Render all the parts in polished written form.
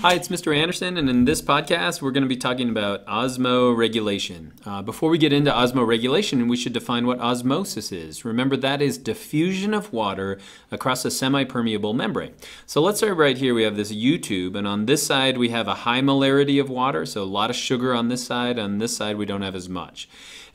Hi, it's Mr. Anderson, and in this podcast, we're going to be talking about osmoregulation. Before we get into osmoregulation, we should define what osmosis is. Remember, that is diffusion of water across a semi-permeable membrane. So let's start right here. We have this U-tube, and on this side, we have a high molarity of water, so a lot of sugar on this side. On this side, we don't have as much.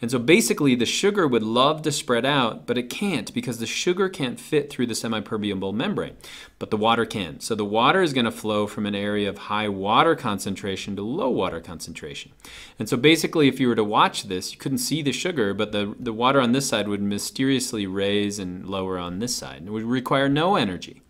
And so basically, the sugar would love to spread out, but it can't because the sugar can't fit through the semi-permeable membrane, but the water can. So the water is going to flow from an area of high water concentration to low water concentration. And so basically, if you were to watch this, you couldn't see the sugar, but the water on this side would mysteriously raise and lower on this side. It would require no energy.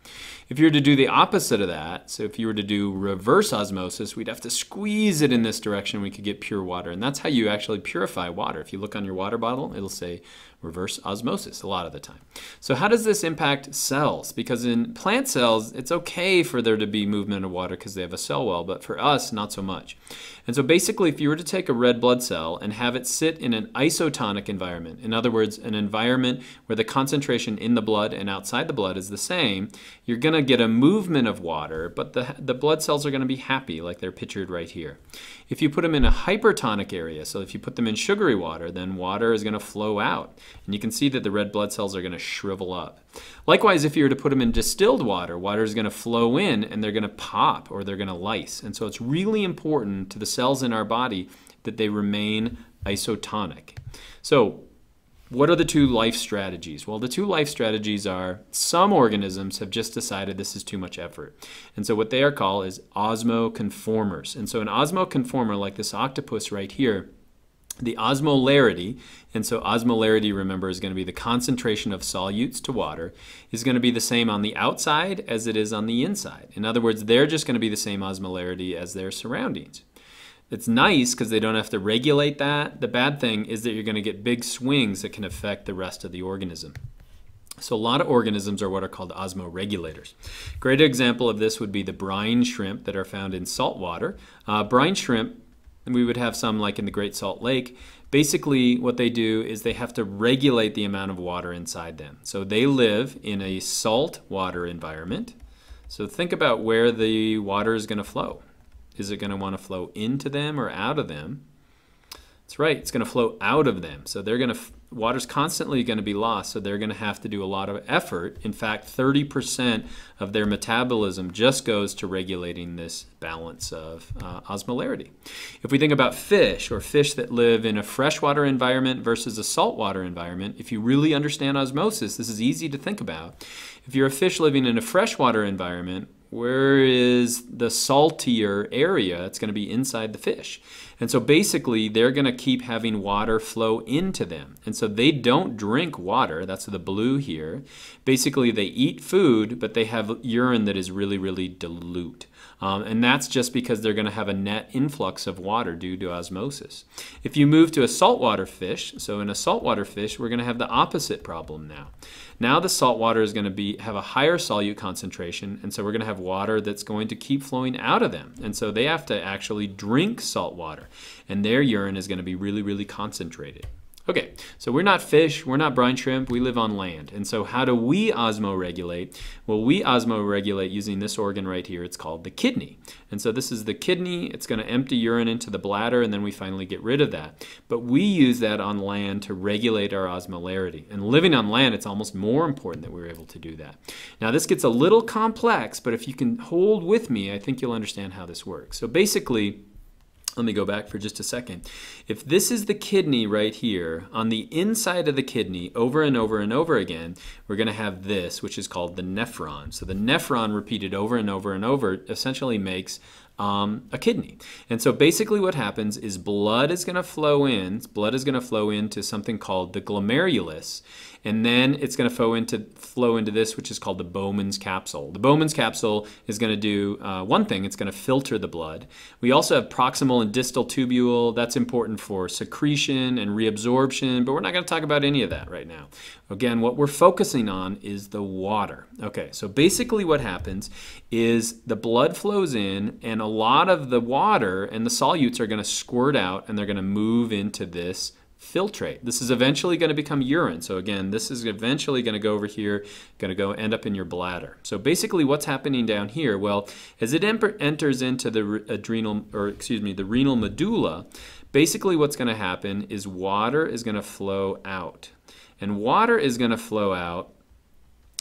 If you were to do the opposite of that, so if you were to do reverse osmosis, we'd have to squeeze it in this direction, we could get pure water. And that's how you actually purify water. If you look on your water bottle, it'll say reverse osmosis a lot of the time. So how does this impact cells? Because in plant cells, it's okay for there to be movement of water because they have a cell wall, but for us, not so much. And so basically, if you were to take a red blood cell and have it sit in an isotonic environment, in other words, an environment where the concentration in the blood and outside the blood is the same, you're going to get a movement of water, but the blood cells are going to be happy, like they're pictured right here. If you put them in a hypertonic area, so if you put them in sugary water, then water is going to flow out. And you can see that the red blood cells are going to shrivel up. Likewise, if you were to put them in distilled water, water is going to flow in and they're going to pop or they're going to lyse. And so it's really important to the cells in our body that they remain isotonic. So what are the two life strategies? Well, the two life strategies are some organisms have just decided this is too much effort. And so what they are called is osmoconformers. And so an osmoconformer, like this octopus right here, the osmolarity, and so osmolarity, remember, is going to be the concentration of solutes to water, is going to be the same on the outside as it is on the inside. In other words, they're just going to be the same osmolarity as their surroundings. It's nice because they don't have to regulate that. The bad thing is that you're going to get big swings that can affect the rest of the organism. So a lot of organisms are what are called osmoregulators. Great example of this would be the brine shrimp that are found in salt water. Brine shrimp, we would have some like in the Great Salt Lake. Basically, what they do is they have to regulate the amount of water inside them. So they live in a salt water environment. So think about where the water is going to flow. Is it going to want to flow into them or out of them? That's right, it's going to flow out of them. So they're going to, water's constantly going to be lost, so they're going to have to do a lot of effort. In fact, 30% of their metabolism just goes to regulating this balance of osmolarity. If we think about fish, or fish that live in a freshwater environment versus a saltwater environment, if you really understand osmosis, this is easy to think about. If you're a fish living in a freshwater environment, where is the saltier area? It's going to be inside the fish. And so basically, they're going to keep having water flow into them. And so they don't drink water. That's the blue here. Basically, they eat food, but they have urine that is really, really dilute. And that's just because they're going to have a net influx of water due to osmosis. If you move to a saltwater fish, so in a saltwater fish, we're going to have the opposite problem now. Now the saltwater is going to have a higher solute concentration, and so we're going to have water that's going to keep flowing out of them. And so they have to actually drink salt water, and their urine is going to be really, really concentrated. Okay, so we're not fish, we're not brine shrimp, we live on land. And so how do we osmoregulate? Well, we osmoregulate using this organ right here. It's called the kidney. And so this is the kidney. It's going to empty urine into the bladder, and then we finally get rid of that. But we use that on land to regulate our osmolarity. And living on land, it's almost more important that we're able to do that. Now, this gets a little complex, but if you can hold with me, I think you'll understand how this works. So basically, let me go back for just a second. If this is the kidney right here, on the inside of the kidney, over and over and over again, we're going to have this, which is called the nephron. So the nephron repeated over and over and over essentially makes a kidney. And so basically what happens is blood is going to flow in. Blood is going to flow into something called the glomerulus. And then it's going to flow into this, which is called the Bowman's capsule. The Bowman's capsule is going to do one thing. It's going to filter the blood. We also have proximal and distal tubule. That's important for secretion and reabsorption, but we're not going to talk about any of that right now. Again, what we're focusing on is the water. Okay, so basically what happens is the blood flows in, and a lot of the water and the solutes are going to squirt out, and they're going to move into this filtrate. This is eventually going to become urine. So again, this is eventually going to go over here, going to go end up in your bladder. So basically what's happening down here? Well, as it enters into the the renal medulla, basically what's going to happen is water is going to flow out. And water is going to flow out.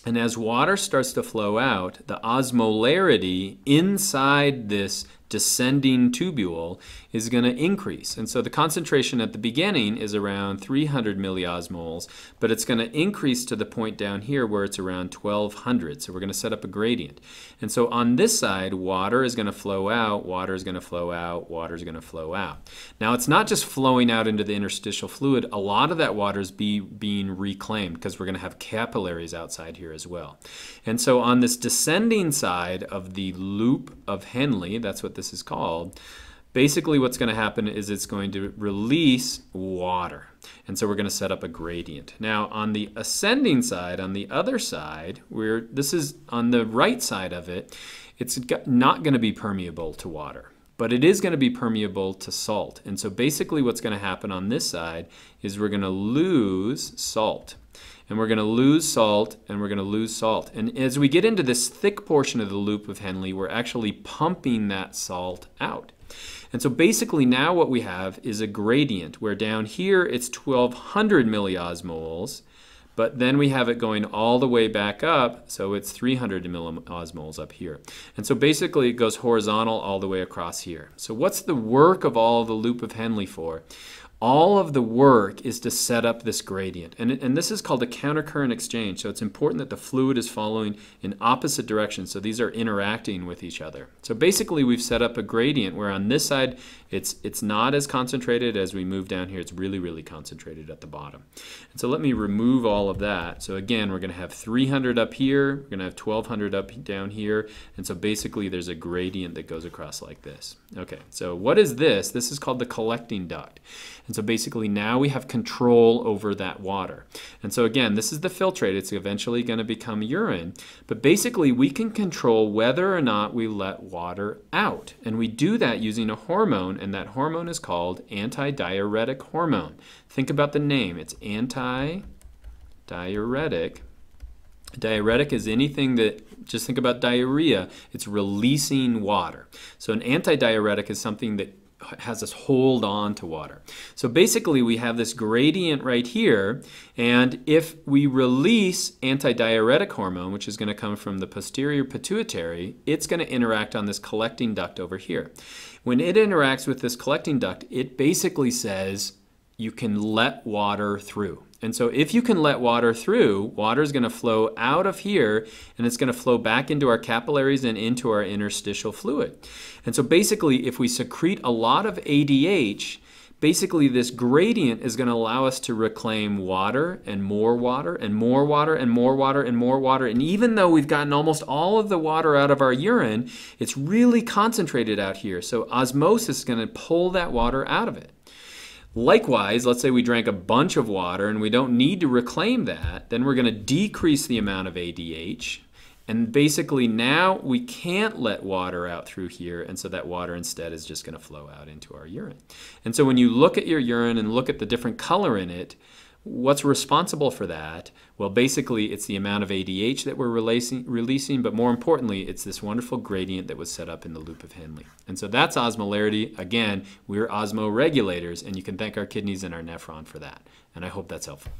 And as water starts to flow out, the osmolarity inside this descending tubule is going to increase. And so the concentration at the beginning is around 300 milliosmoles, but it's going to increase to the point down here where it's around 1200. So we're going to set up a gradient. And so on this side, water is going to flow out, water is going to flow out, water is going to flow out. Now it's not just flowing out into the interstitial fluid. A lot of that water is being reclaimed because we're going to have capillaries outside here as well. And so on this descending side of the loop of Henle, that's what this is called, basically what's going to happen is it's going to release water. And so we're going to set up a gradient. Now on the ascending side, on the other side, this is on the right side of it, it's not going to be permeable to water, but it is going to be permeable to salt. And so basically what's going to happen on this side is we're going to lose salt. And we're going to lose salt, and we're going to lose salt. And as we get into this thick portion of the loop of Henle, we're actually pumping that salt out. And so basically now what we have is a gradient where down here it's 1200 milliosmoles, but then we have it going all the way back up, so it's 300 milliosmoles up here. And so basically it goes horizontal all the way across here. So what's the work of all the loop of Henle for? All of the work is to set up this gradient. And this is called a countercurrent exchange. So it's important that the fluid is following in opposite directions. So these are interacting with each other. So basically we've set up a gradient where on this side it's not as concentrated. As we move down here, it's really, really concentrated at the bottom. And so let me remove all of that. So again, we're going to have 300 up here. We're going to have 1200 up down here. And so basically there's a gradient that goes across like this. Okay, so what is this? This is called the collecting duct. And so basically now we have control over that water. And so again, this is the filtrate. It's eventually going to become urine. But basically we can control whether or not we let water out. And we do that using a hormone, and that hormone is called antidiuretic hormone. Think about the name. It's antidiuretic. Diuretic is anything that, just think about diarrhea, it's releasing water. So an antidiuretic is something that has us hold on to water. So basically we have this gradient right here, and if we release antidiuretic hormone, which is going to come from the posterior pituitary, it's going to interact on this collecting duct over here. When it interacts with this collecting duct, it basically says you can let water through. And so if you can let water through, water is going to flow out of here, and it's going to flow back into our capillaries and into our interstitial fluid. And so basically, if we secrete a lot of ADH, basically this gradient is going to allow us to reclaim water and more water and more water and more water and more water. And even though we've gotten almost all of the water out of our urine, it's really concentrated out here. So osmosis is going to pull that water out of it. Likewise, let's say we drank a bunch of water and we don't need to reclaim that, then we're going to decrease the amount of ADH. And basically now we can't let water out through here, and so that water instead is just going to flow out into our urine. And so when you look at your urine and look at the different color in it, what's responsible for that? Well, basically it's the amount of ADH that we're releasing, but more importantly, it's this wonderful gradient that was set up in the loop of Henle. And so that's osmolarity. Again, we're osmoregulators, and you can thank our kidneys and our nephron for that. And I hope that's helpful.